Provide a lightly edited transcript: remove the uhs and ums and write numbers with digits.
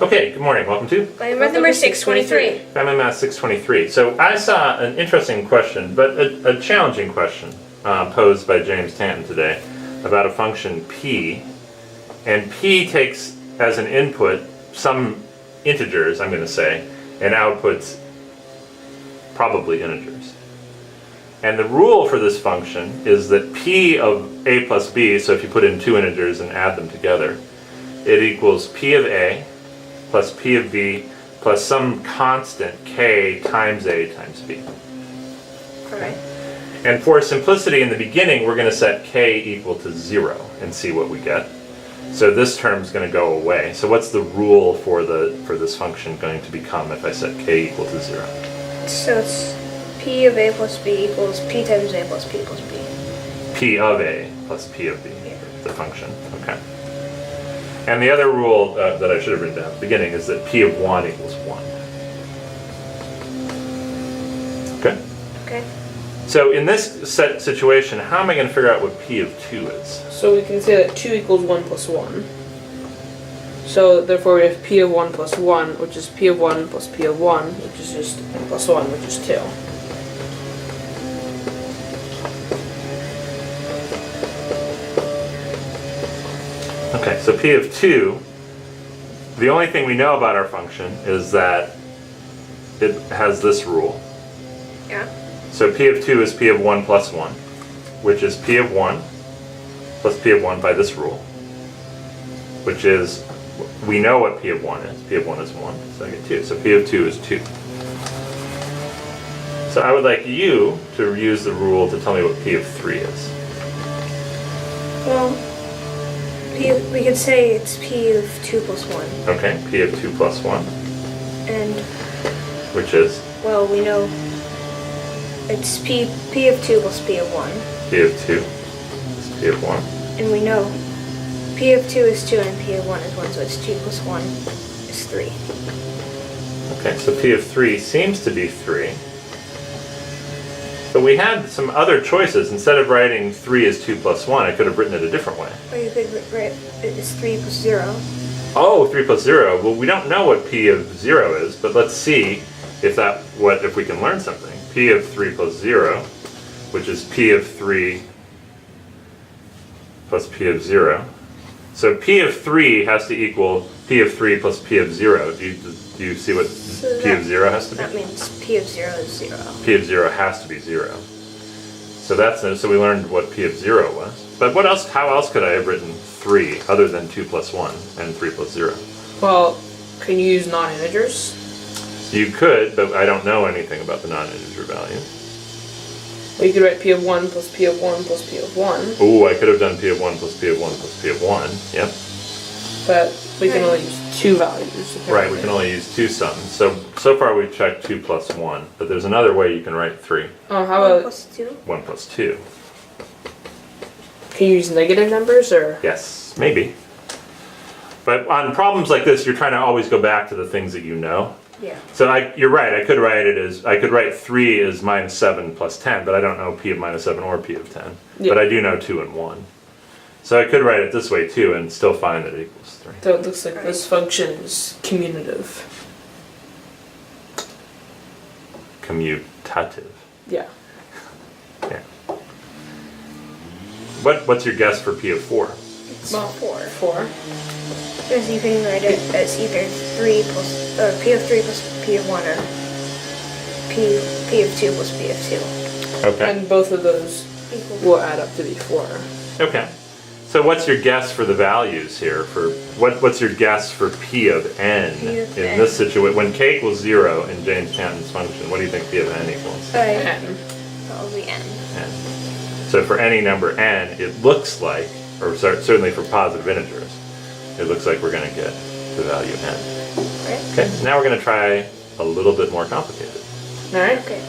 Okay, good morning. Welcome to FamilyMath number 623. FamilyMath623. So I saw an interesting question, but a challenging question posed by James Tanton today about a function p, and p takes as an input some integers, I'm going to say, and outputs probably integers. And the rule for this function is that p of a plus b, so if you put in two integers and add them together, it equals p of a plus p of b plus some constant k times a times b. Alright. And for simplicity in the beginning, we're going to set k equal to 0 and see what we get. So this term's going to go away. So what's the rule for this function going to become if I set k equal to 0? So it's p of a plus b equals p times a plus p plus b. P of a plus p of b, Yeah. the function. Okay. And the other rule that I should have written down at the beginning is that p of 1 equals 1. Okay? Okay. So in this set situation, how am I going to figure out what p of 2 is? So we can say that 2 equals 1 plus 1. So therefore we have p of 1 plus 1, which is p of 1 plus p of 1, which is just plus 1, which is 2. Okay, so p of 2, the only thing we know about our function is that it has this rule. Yeah. So p of 2 is p of 1 plus 1, which is p of 1 plus p of 1 by this rule, which is, we know what p of 1 is. P of 1 is 1, so I get 2. So p of 2 is 2. So I would like you to use the rule to tell me what p of 3 is. Well, we could say it's p of 2 plus 1. Okay, p of 2 plus 1, And, which is well, we know it's p of 2 plus p of 1. p of 2 is p of 1. And we know p of 2 is 2 and p of 1 is 1, so it's 2 plus 1 is 3. Okay, so p of 3 seems to be 3. But we had some other choices. Instead of writing 3 as 2 plus 1, I could have written it a different way. Or you could write it's 3 plus 0. Oh, 3 plus 0. Well, we don't know what p of 0 is, but let's see if we can learn something. P of 3 plus 0, which is p of 3 plus p of 0. So p of 3 has to equal p of 3 plus p of 0. Do you see what p of 0 has to be? That means p of 0 is 0. P of 0 has to be 0. So so we learned what p of 0 was. But what else? How else could I have written 3 other than 2 plus 1 and 3 plus 0? Well, can you use non-integers? You could, but I don't know anything about the non-integer value. Well, you could write p of 1 plus p of 1 plus p of 1. Ooh, I could have done p of 1 plus p of 1 plus p of 1. Yep. But we can only use 2 values. Right, we can only use 2 sums. So far we've checked 2 plus 1, but there's another way you can write 3. Oh, how 1 about, plus 2? 1 plus 2. can you use negative numbers, or? Yes, maybe. But on problems like this, you're trying to always go back to the things that you know. Yeah. So you're right, I could write 3 as minus 7 plus 10, but I don't know p of minus 7 or p of 10. Yeah. But I do know 2 and 1. So I could write it this way too and still find that it equals 3. So it looks like this function is commutative. Commutative. Yeah. Yeah. What's your guess for p of 4? It's Well, 4. 4. Because you can write it as either 3 plus, or p of 3 plus p of 1, or p of 2 plus p of 2. Okay. And both of those Equal. will add up to be 4. Okay. So what's your guess for the values here? What's your guess for p of n P of in n. this situation? When k equals 0 in James Tanton's function, what do you think p of n equals? N. Probably n. N. So for any number n, it looks like, or certainly for positive integers, it looks like we're going to get the value n. Right? Okay, now we're going to try a little bit more complicated. Alright. Okay.